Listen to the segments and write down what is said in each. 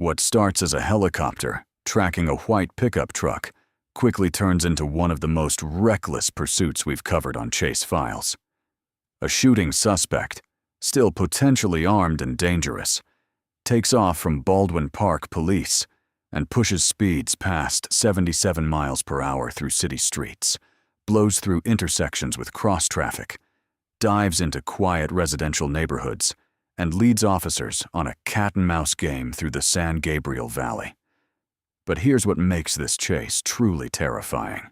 What starts as a helicopter tracking a white pickup truck quickly turns into one of the most reckless pursuits we've covered on Chase Files. A shooting suspect, still potentially armed and dangerous, takes off from Baldwin Park Police and pushes speeds past 77 miles per hour through city streets, blows through intersections with cross traffic, dives into quiet residential neighborhoods, and leads officers on a cat-and-mouse game through the San Gabriel Valley. But here's what makes this chase truly terrifying.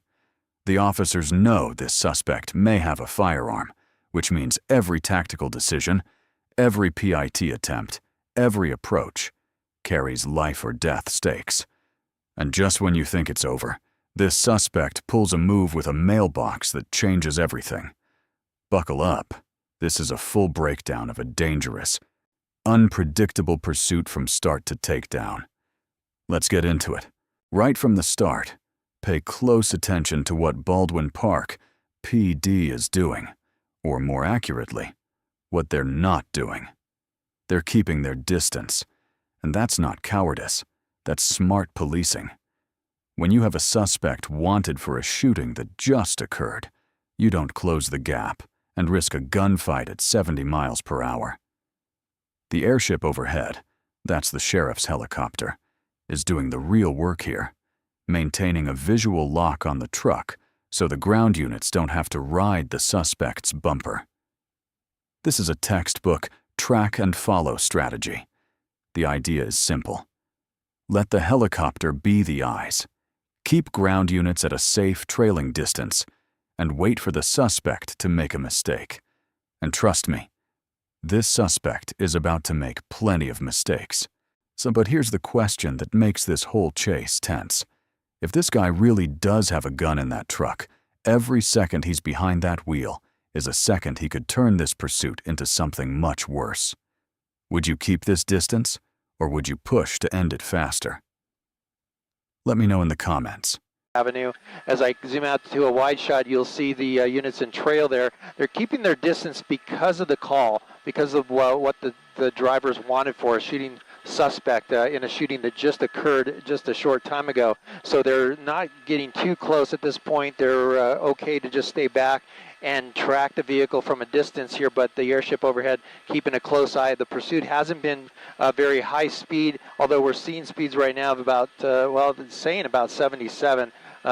The officers know this suspect may have a firearm, which means every tactical decision, every PIT attempt, every approach carries life or death stakes. And just when you think it's over, this suspect pulls a move with a mailbox that changes everything. Buckle up. This is a full breakdown of a dangerous, unpredictable pursuit from start to takedown. Let's get into it. Right from the start, pay close attention to what Baldwin Park PD is doing, or more accurately, what they're not doing. They're keeping their distance, and that's not cowardice, that's smart policing. When you have a suspect wanted for a shooting that just occurred, you don't close the gap and risk a gunfight at 70 miles per hour. The airship overhead, that's the sheriff's helicopter, is doing the real work here, maintaining a visual lock on the truck so the ground units don't have to ride the suspect's bumper. This is a textbook track and follow strategy. The idea is simple. Let the helicopter be the eyes. Keep ground units at a safe trailing distance and wait for the suspect to make a mistake. And trust me, this suspect is about to make plenty of mistakes. But here's the question that makes this whole chase tense. If this guy really does have a gun in that truck, every second he's behind that wheel is a second he could turn this pursuit into something much worse. Would you keep this distance, or would you push to end it faster? Let me know in the comments. Avenue. As I zoom out to a wide shot, you'll see the units in trail there. They're keeping their distance because of the call, because of what the drivers wanted for a shooting suspect in a shooting that just occurred just a short time ago. So they're not getting too close at this point. They're okay to just stay back and track the vehicle from a distance here, but the airship overhead keeping a close eye. The pursuit hasn't been very high speed, although we're seeing speeds right now of about, it's saying about 77.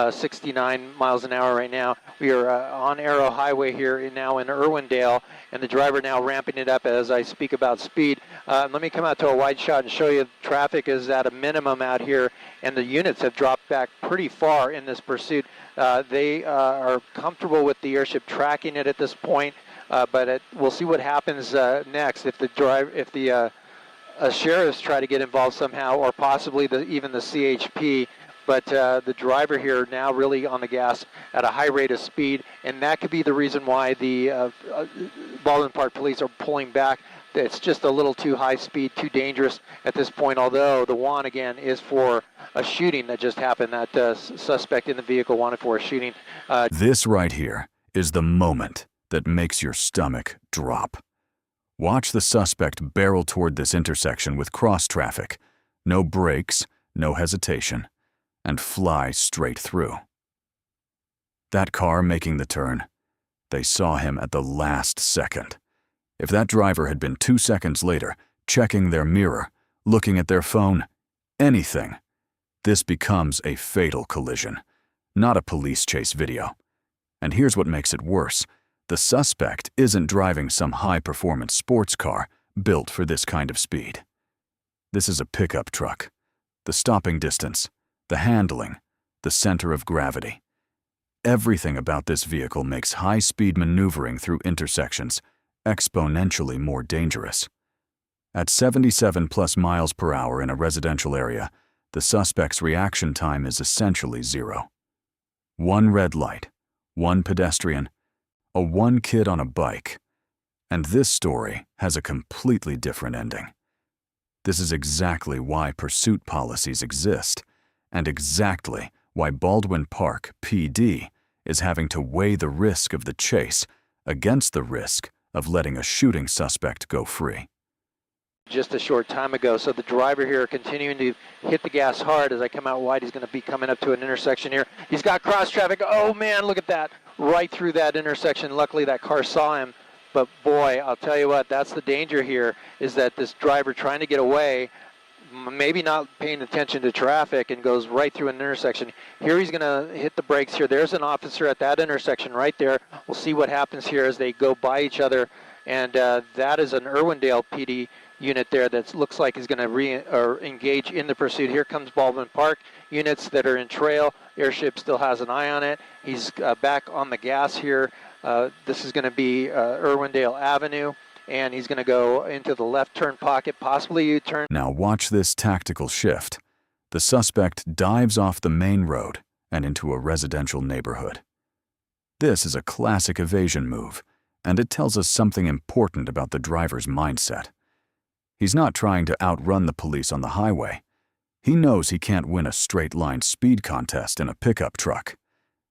69 miles an hour right now. We are on Arrow Highway here now in Irwindale, and the driver now ramping it up as I speak about speed. Let me come out to a wide shot and show you traffic is at a minimum out here, and the units have dropped back pretty far in this pursuit. They are comfortable with the airship tracking it at this point, but we'll see what happens next if the sheriffs try to get involved somehow, or possibly even the CHP. But the driver here now really on the gas at a high rate of speed, and that could be the reason why the Baldwin Park Police are pulling back. It's just a little too high speed, too dangerous at this point, although the want, again, is for a shooting that just happened. That suspect in the vehicle wanted for a shooting. This right here is the moment that makes your stomach drop. Watch the suspect barrel toward this intersection with cross traffic. No brakes, no hesitation, and fly straight through. That car making the turn, they saw him at the last second. If that driver had been 2 seconds later, checking their mirror, looking at their phone, anything, this becomes a fatal collision, not a police chase video. And here's what makes it worse. The suspect isn't driving some high-performance sports car built for this kind of speed. This is a pickup truck. The stopping distance, the handling, the center of gravity. Everything about this vehicle makes high-speed maneuvering through intersections exponentially more dangerous. At 77+ miles per hour in a residential area, the suspect's reaction time is essentially zero. One red light, one pedestrian, one kid on a bike, and this story has a completely different ending. This is exactly why pursuit policies exist, and exactly why Baldwin Park PD is having to weigh the risk of the chase against the risk of letting a shooting suspect go free. just a short time ago. So the driver here continuing to hit the gas hard. As I come out wide, he's going to be coming up to an intersection here. He's got cross traffic. Oh man, look at that. Right through that intersection. Luckily that car saw him. But boy, I'll tell you what, that's the danger here, is that this driver trying to get away, maybe not paying attention to traffic, and goes right through an intersection. Here he's going to hit the brakes here. There's an officer at that intersection right there. We'll see what happens here as they go by each other. And that is an Irwindale PD unit there that looks like is going to engage in the pursuit. Here comes Baldwin Park units that are in trail. Airship still has an eye on it. He's back on the gas here. This is going to be Irwindale Avenue, and he's going to go into the left turn pocket, possibly U-turn. Now watch this tactical shift. The suspect dives off the main road and into a residential neighborhood. This is a classic evasion move, and it tells us something important about the driver's mindset. He's not trying to outrun the police on the highway. He knows he can't win a straight-line speed contest in a pickup truck.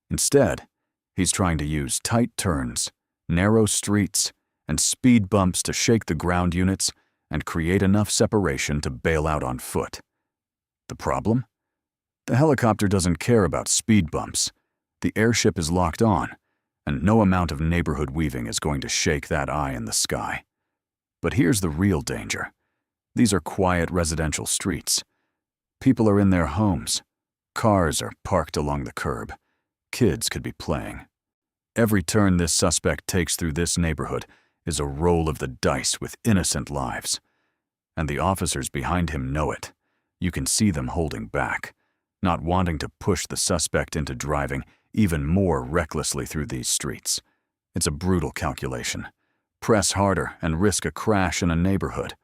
Instead, he's trying to use tight turns, narrow streets, and speed bumps to shake the ground units and create enough separation to bail out on foot. The problem? The helicopter doesn't care about speed bumps. The airship is locked on, and no amount of neighborhood weaving is going to shake that eye in the sky. But here's the real danger. These are quiet residential streets. People are in their homes. Cars are parked along the curb. Kids could be playing. Every turn this suspect takes through this neighborhood is a roll of the dice with innocent lives. And the officers behind him know it. You can see them holding back, not wanting to push the suspect into driving even more recklessly through these streets. It's a brutal calculation. Press harder and risk a crash in a neighborhood,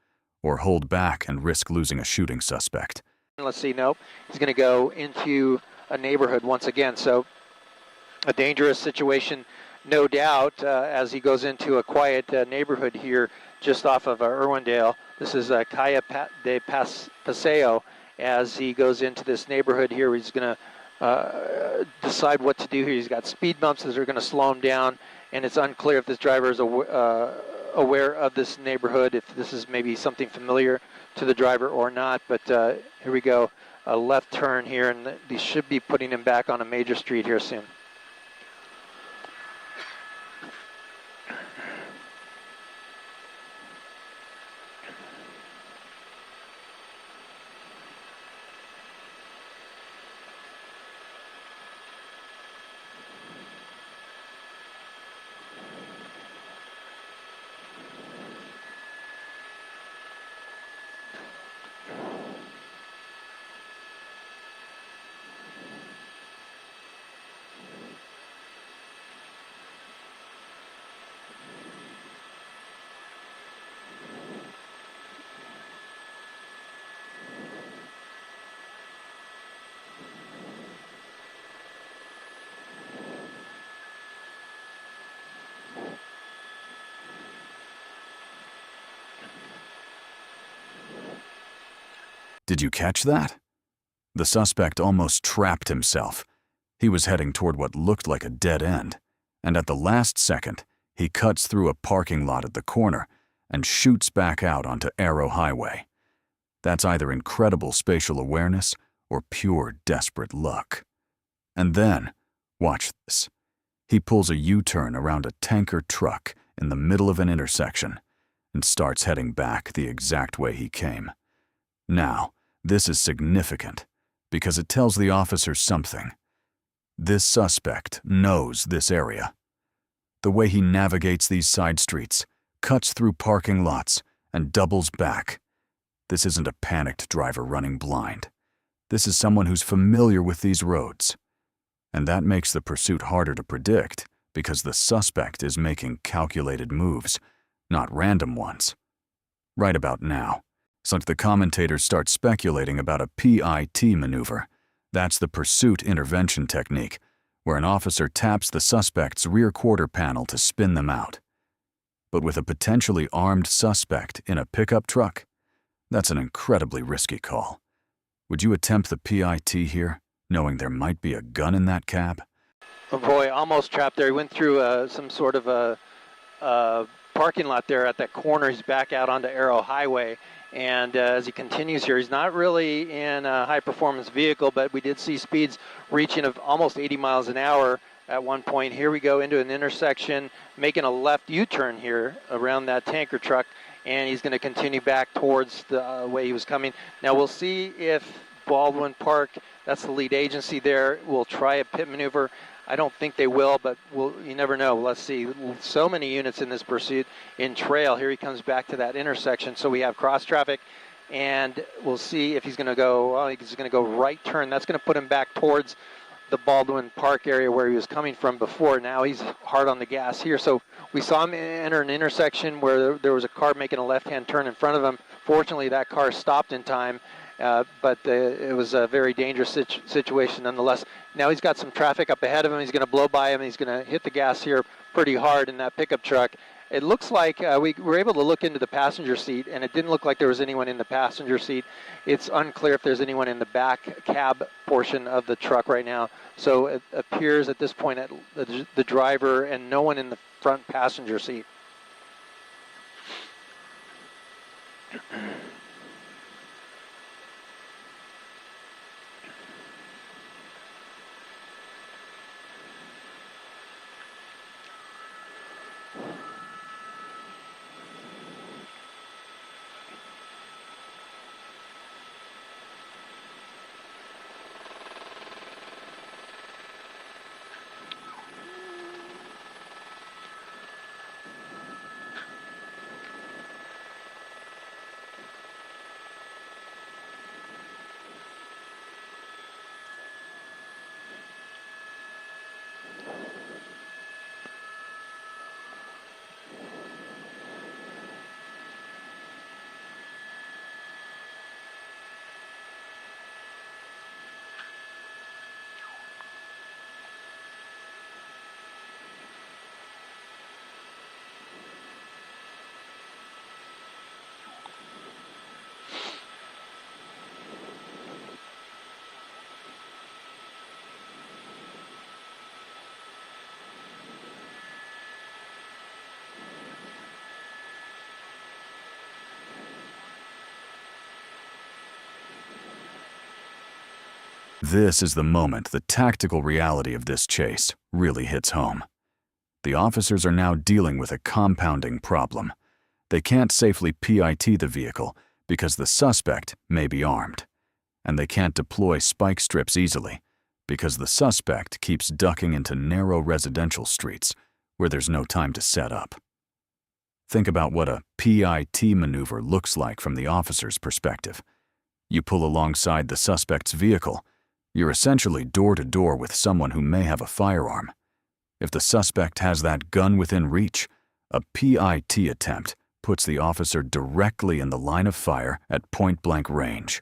or hold back and risk losing a shooting suspect. Let's see, nope. He's going to go into a neighborhood once again. So a dangerous situation, no doubt, as he goes into a quiet neighborhood here just off of Irwindale. This is Calle de Paseo. As he goes into this neighborhood here, he's going to decide what to do here. He's got speed bumps that are going to slow him down, and it's unclear if this driver is aware of this neighborhood, if this is maybe something familiar to the driver or not. But here we go, a left turn here, and they should be putting him back on a major street here soon. Did you catch that? The suspect almost trapped himself. He was heading toward what looked like a dead end, and at the last second, he cuts through a parking lot at the corner and shoots back out onto Arrow Highway. That's either incredible spatial awareness or pure desperate luck. And then, watch this. He pulls a U-turn around a tanker truck in the middle of an intersection and starts heading back the exact way he came. Now, this is significant because it tells the officers something. This suspect knows this area. The way he navigates these side streets, cuts through parking lots, and doubles back. This isn't a panicked driver running blind. This is someone who's familiar with these roads. And that makes the pursuit harder to predict because the suspect is making calculated moves, not random ones. Right about now, so the commentators start speculating about a PIT maneuver. That's the pursuit intervention technique, where an officer taps the suspect's rear quarter panel to spin them out. But with a potentially armed suspect in a pickup truck, that's an incredibly risky call. Would you attempt the PIT here, knowing there might be a gun in that cab? Oh boy, almost trapped there. He went through some sort of a parking lot there at that corner. He's back out onto Arrow Highway, And as he continues here, he's not really in a high-performance vehicle, but we did see speeds reaching of almost 80 miles an hour at one point. Here we go into an intersection, making a left U-turn here around that tanker truck, and he's going to continue back towards the way he was coming. Now we'll see if Baldwin Park, that's the lead agency there, will try a pit maneuver. I don't think they will, but you never know. Let's see. So many units in this pursuit in trail. Here he comes back to that intersection. So we have cross traffic, and we'll see if he's going to go, well, he's going to go right turn. That's going to put him back towards the Baldwin Park area where he was coming from before. Now he's hard on the gas here. So we saw him enter an intersection where there was a car making a left-hand turn in front of him. Fortunately, that car stopped in time. But it was a very dangerous situation nonetheless. Now he's got some traffic up ahead of him. He's going to blow by him. He's going to hit the gas here pretty hard in that pickup truck. It looks like we were able to look into the passenger seat, and it didn't look like there was anyone in the passenger seat. It's unclear if there's anyone in the back cab portion of the truck right now. So it appears at this point that the driver and no one in the front passenger seat. This is the moment the tactical reality of this chase really hits home. The officers are now dealing with a compounding problem. They can't safely PIT the vehicle because the suspect may be armed. And they can't deploy spike strips easily because the suspect keeps ducking into narrow residential streets where there's no time to set up. Think about what a PIT maneuver looks like from the officer's perspective. You pull alongside the suspect's vehicle. You're essentially door-to-door with someone who may have a firearm. If the suspect has that gun within reach, a PIT attempt puts the officer directly in the line of fire at point-blank range.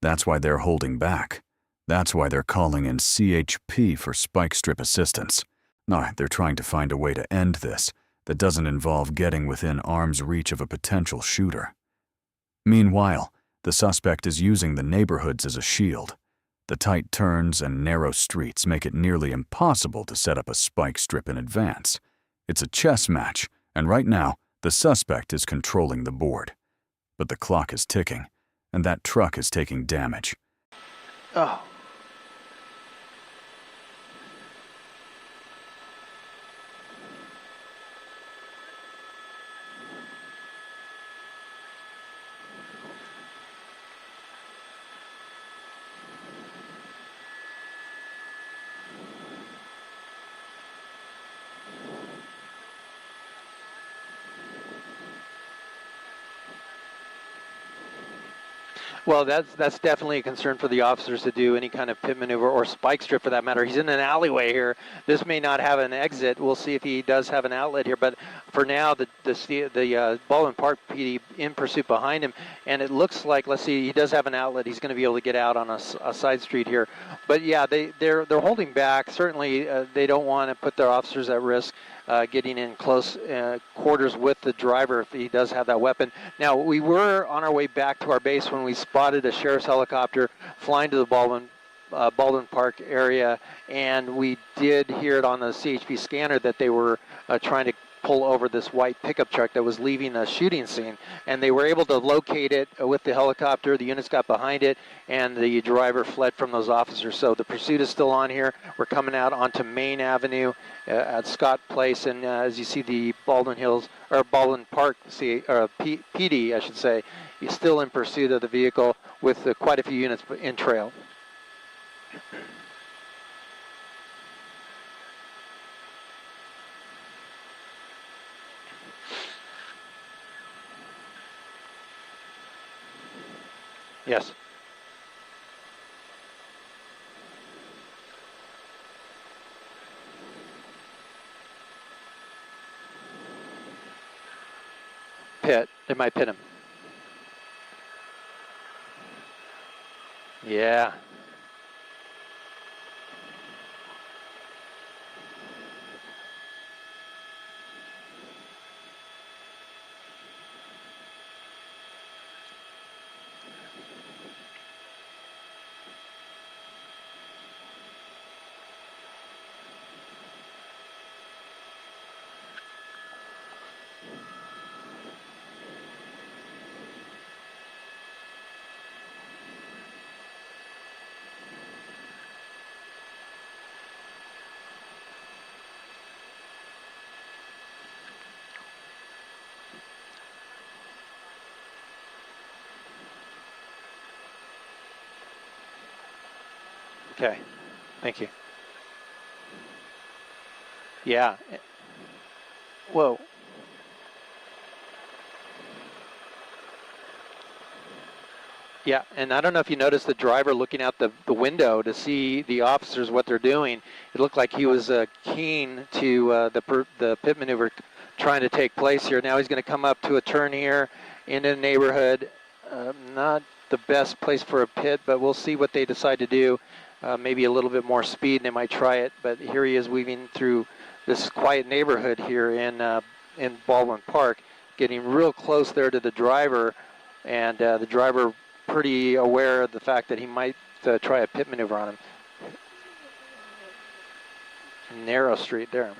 That's why they're holding back. That's why they're calling in CHP for spike strip assistance. No, they're trying to find a way to end this that doesn't involve getting within arm's reach of a potential shooter. Meanwhile, the suspect is using the neighborhoods as a shield. The tight turns and narrow streets make it nearly impossible to set up a spike strip in advance. It's a chess match, and right now, the suspect is controlling the board. But the clock is ticking, and that truck is taking damage. Oh. Well, that's definitely a concern for the officers to do any kind of pit maneuver or spike strip for that matter. He's in an alleyway here. This may not have an exit. We'll see if he does have an outlet here. But for now, the Baldwin Park PD in pursuit behind him, and it looks like, let's see, he does have an outlet. He's going to be able to get out on a side street here. But yeah, they're holding back. Certainly, they don't want to put their officers at risk. Getting in close quarters with the driver if he does have that weapon. Now, we were on our way back to our base when we spotted a sheriff's helicopter flying to the Baldwin Park area, and we did hear it on the CHP scanner that they were trying to pull over this white pickup truck that was leaving a shooting scene. And they were able to locate it with the helicopter. The units got behind it, and the driver fled from those officers. So the pursuit is still on here. We're coming out onto Main Avenue at Scott Place, and as you see, the Baldwin Park PD, I should say, is still in pursuit of the vehicle with quite a few units in trail. Yes. They might pit him. Yeah. Okay, thank you. Yeah. Whoa. Yeah, and I don't know if you noticed the driver looking out the window to see the officers, what they're doing. It looked like he was keen to the pit maneuver trying to take place here. Now he's going to come up to a turn here into the neighborhood. Not the best place for a pit, but we'll see what they decide to do. Maybe a little bit more speed, and they might try it. But here he is weaving through this quiet neighborhood here in Baldwin Park, getting real close there to the driver, and the driver pretty aware of the fact that he might try a pit maneuver on him. Narrow street there.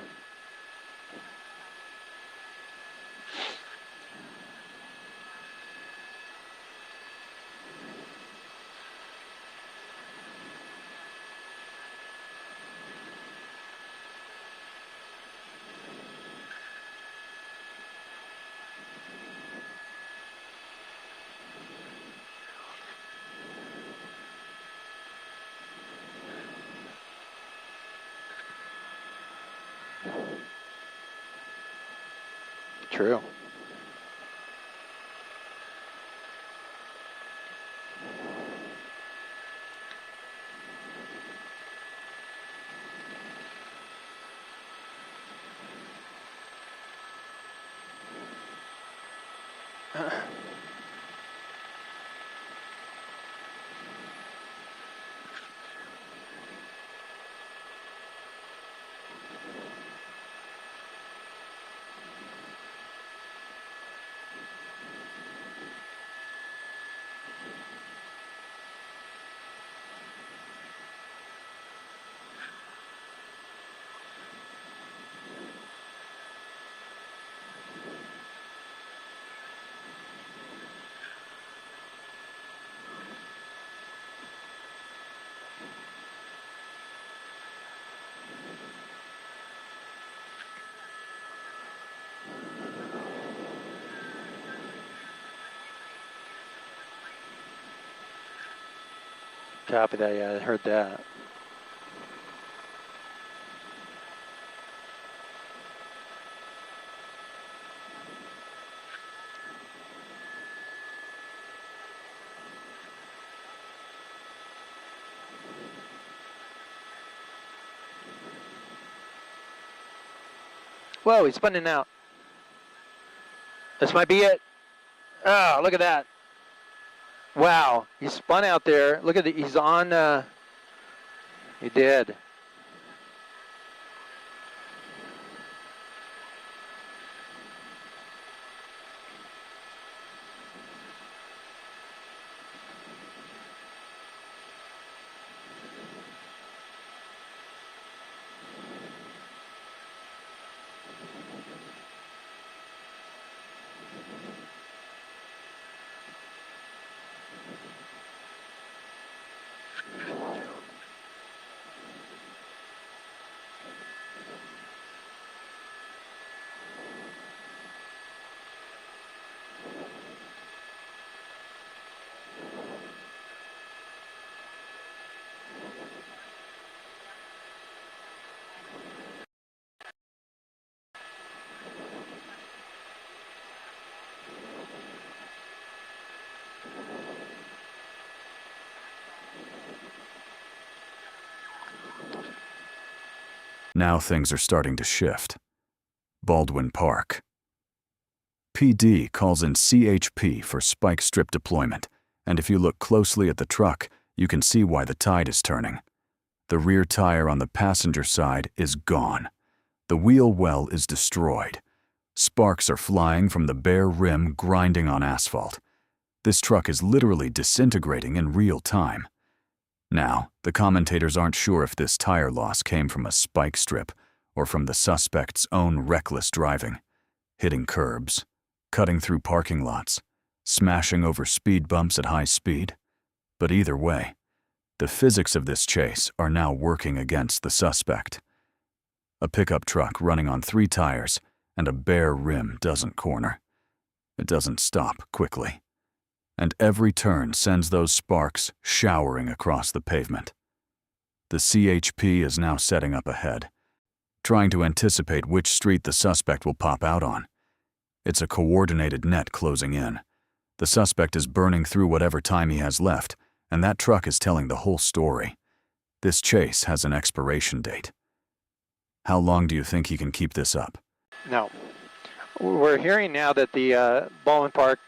True. Copy that, yeah, I heard that. Whoa, he's spinning out. This might be it. Oh, look at that. Wow, he spun out there. Look at it. He's on. He did. Now things are starting to shift. Baldwin Park. PD calls in CHP for spike strip deployment, and if you look closely at the truck, you can see why the tide is turning. The rear tire on the passenger side is gone. The wheel well is destroyed. Sparks are flying from the bare rim grinding on asphalt. This truck is literally disintegrating in real time. Now, the commentators aren't sure if this tire loss came from a spike strip or from the suspect's own reckless driving, hitting curbs, cutting through parking lots, smashing over speed bumps at high speed. But either way, the physics of this chase are now working against the suspect. A pickup truck running on 3 tires and a bare rim doesn't corner. It doesn't stop quickly. And every turn sends those sparks showering across the pavement. The CHP is now setting up ahead, trying to anticipate which street the suspect will pop out on. It's a coordinated net closing in. The suspect is burning through whatever time he has left, and that truck is telling the whole story. This chase has an expiration date. How long do you think he can keep this up? No. We're hearing now that the Baldwin Park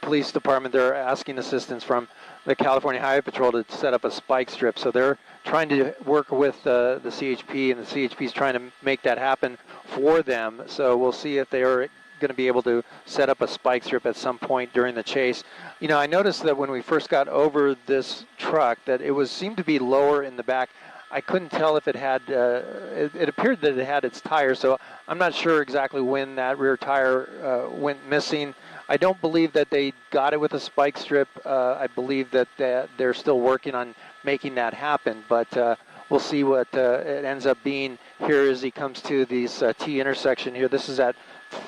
Police Department, they're asking assistance from the California Highway Patrol to set up a spike strip. So they're trying to work with the CHP, and the CHP is trying to make that happen for them. So we'll see if they are going to be able to set up a spike strip at some point during the chase. You know, I noticed that when we first got over this truck that it seemed to be lower in the back. I couldn't tell if it had, it appeared that it had its tire, so I'm not sure exactly when that rear tire went missing. I don't believe that they got it with a spike strip. I believe that they're still working on making that happen, but we'll see what it ends up being here as he comes to this T intersection here. This is at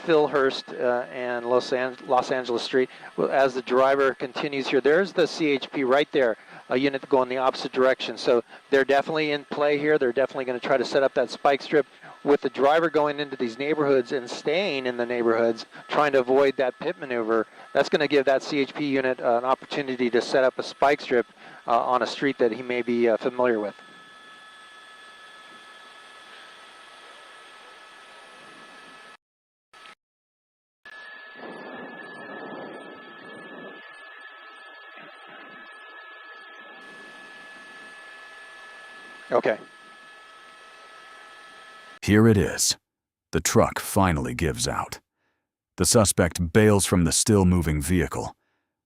Philhurst and Los Angeles Street. As the driver continues here, there's the CHP right there, a unit going the opposite direction. So they're definitely in play here. They're definitely going to try to set up that spike strip with the driver going into these neighborhoods and staying in the neighborhoods, trying to avoid that pit maneuver. That's going to give that CHP unit an opportunity to set up a spike strip on a street that he may be familiar with. Okay. Here it is. The truck finally gives out. The suspect bails from the still-moving vehicle.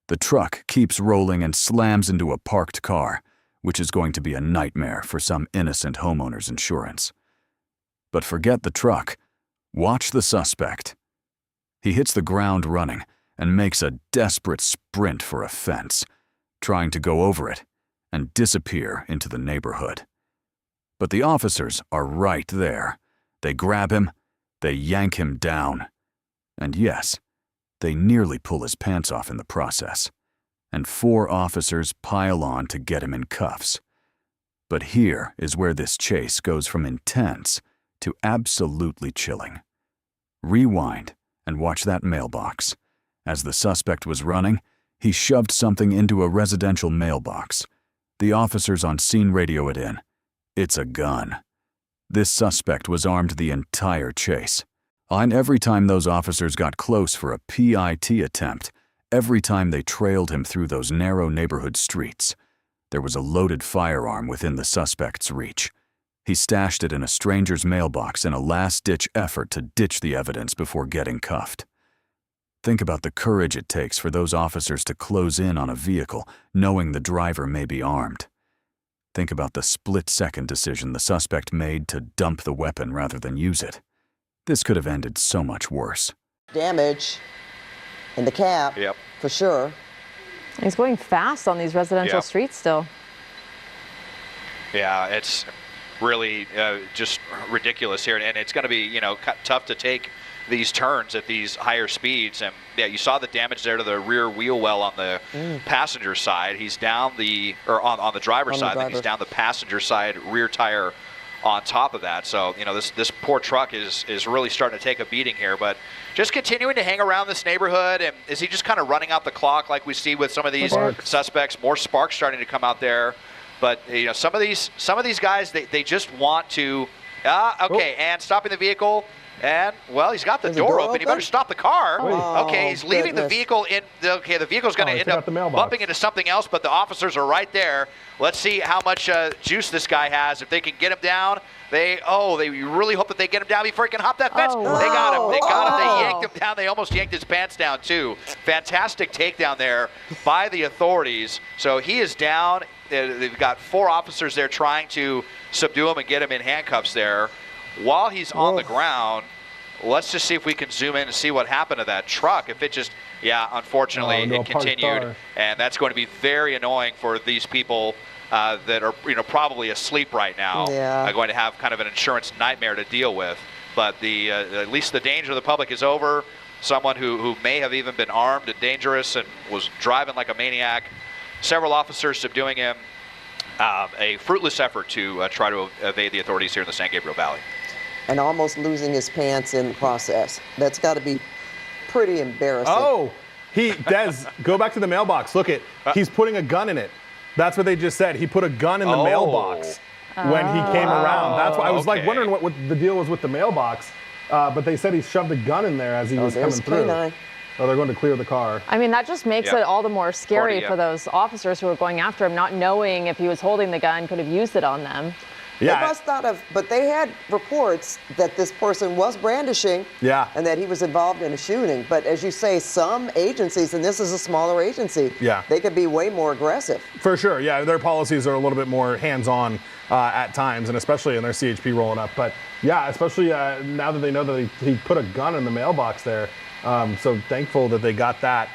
The truck keeps rolling and slams into a parked car, which is going to be a nightmare for some innocent homeowner's insurance. But forget the truck. Watch the suspect. He hits the ground running and makes a desperate sprint for a fence, trying to go over it and disappear into the neighborhood. But the officers are right there. They grab him, they yank him down. And yes, they nearly pull his pants off in the process. And 4 officers pile on to get him in cuffs. But here is where this chase goes from intense to absolutely chilling. Rewind and watch that mailbox. As the suspect was running, he shoved something into a residential mailbox. The officers on scene radio it in. It's a gun. This suspect was armed the entire chase. And every time those officers got close for a PIT attempt, every time they trailed him through those narrow neighborhood streets, there was a loaded firearm within the suspect's reach. He stashed it in a stranger's mailbox in a last-ditch effort to ditch the evidence before getting cuffed. Think about the courage it takes for those officers to close in on a vehicle, knowing the driver may be armed. Think about the split-second decision the suspect made to dump the weapon rather than use it. This could have ended so much worse. Damage in the cab, yep, for sure. He's going fast on these residential streets still. Yeah, it's really just ridiculous here, and it's going to be, you know, tough to take these turns at these higher speeds. And yeah, you saw the damage there to the rear wheel well on the passenger side. He's down the, or on the driver's side, then he's down the passenger side rear tire on top of that. So, you know, this poor truck is really starting to take a beating here, but just continuing to hang around this neighborhood. And is he just kind of running out the clock like we see with some of these suspects? More sparks starting to come out there. But, you know, some of these guys, they just want to Okay, and stopping the vehicle. And, well, he's got the door open. You better stop the car. Okay, he's leaving the vehicle in. Okay, the vehicle's going to end up bumping into something else, but the officers are right there. Let's see how much juice this guy has. If they can get him down, they really hope that they get him down before he can hop that fence. They got him. They got him. They yanked him down. They almost yanked his pants down, too. Fantastic takedown there by the authorities. So he is down. They've got 4 officers there trying to subdue him and get him in handcuffs there. While he's on the ground, let's just see if we can zoom in and see what happened to that truck. If it just, unfortunately, it continued. And that's going to be very annoying for these people that are, probably asleep right now. Going to have kind of an insurance nightmare to deal with. But at least the danger of the public is over. Someone who may have even been armed and dangerous and was driving like a maniac. Several officers subduing him. A fruitless effort to try to evade the authorities here in the San Gabriel Valley. And almost losing his pants in the process. That's got to be pretty embarrassing. Oh, Des, go back to the mailbox. Look he's putting a gun in it. That's what they just said. He put a gun in the mailbox when he came around. That's why I was like wondering what the deal was with the mailbox. But they said he shoved a gun in there as he was coming through. Oh, they're going to clear the car. I mean, that just makes it all the more scary for those officers who were going after him, not knowing if he was holding the gun, could have used it on them. Yeah. They must not have, but they had reports that this person was brandishing and that he was involved in a shooting. But as you say, some agencies, and this is a smaller agency, they could be way more aggressive. For sure, their policies are a little bit more hands-on at times, and especially in their CHP rolling up. But especially now that they know that he put a gun in the mailbox there. So thankful that they got that.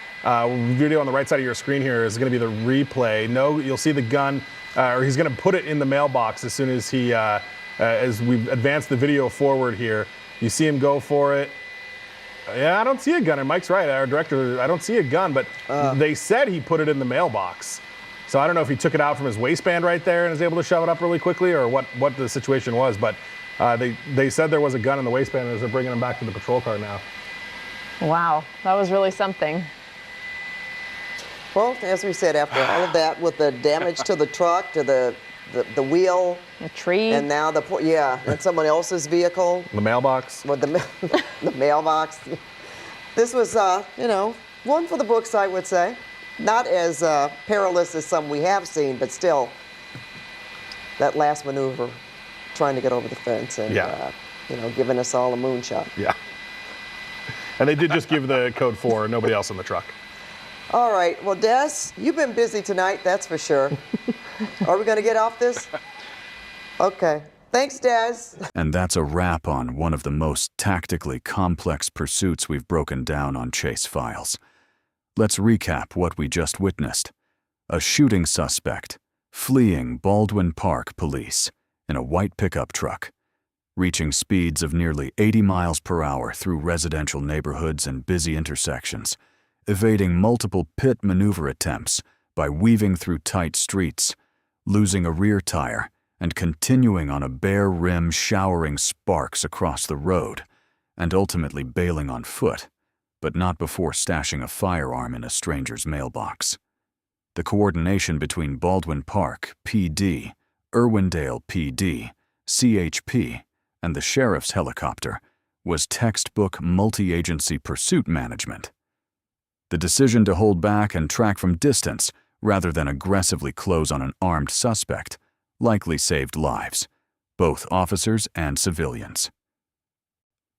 Video on the right side of your screen here is going to be the replay. You'll see the gun, or he's going to put it in the mailbox as soon as he, as we advance the video forward here. You see him go for it. I don't see a gun, and Mike's right, our director, I don't see a gun, but they said he put it in the mailbox. So I don't know if he took it out from his waistband right there and is able to shove it up really quickly, or what the situation was, but they said there was a gun in the waistband as they're bringing him back to the patrol car now. Wow, that was really something. Well, as we said, after all of that, with the damage to the truck, to the wheel, the tree, and now and someone else's vehicle, the mailbox, with the mailbox. This was, one for the books, I would say. Not as perilous as some we have seen, but still, that last maneuver, trying to get over the fence and giving us all a moonshot. Yeah. And they did just give the code 4, nobody else in the truck. All right. Well, Des, you've been busy tonight, that's for sure. Are we going to get off this? Okay. Thanks, Des. And that's a wrap on one of the most tactically complex pursuits we've broken down on Chase Files. Let's recap what we just witnessed. A shooting suspect fleeing Baldwin Park police in a white pickup truck, reaching speeds of nearly 80 miles per hour through residential neighborhoods and busy intersections, evading multiple pit maneuver attempts by weaving through tight streets, losing a rear tire, and continuing on a bare rim showering sparks across the road, and ultimately bailing on foot, but not before stashing a firearm in a stranger's mailbox. The coordination between Baldwin Park PD, Irwindale PD, CHP, and the sheriff's helicopter was textbook multi-agency pursuit management. The decision to hold back and track from distance rather than aggressively close on an armed suspect likely saved lives, both officers and civilians.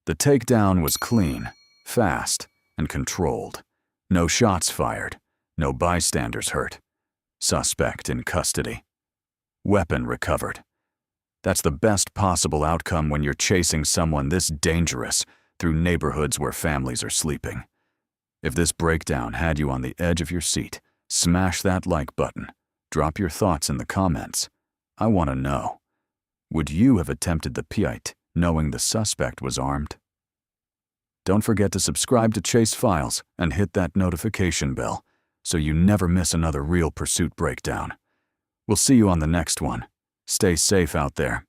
The takedown was clean, fast, and controlled. No shots fired, no bystanders hurt. Suspect in custody. Weapon recovered. That's the best possible outcome when you're chasing someone this dangerous through neighborhoods where families are sleeping. If this breakdown had you on the edge of your seat, smash that like button. Drop your thoughts in the comments. I want to know. Would you have attempted the PIT knowing the suspect was armed? Don't forget to subscribe to Chase Files and hit that notification bell so you never miss another real pursuit breakdown. We'll see you on the next one. Stay safe out there.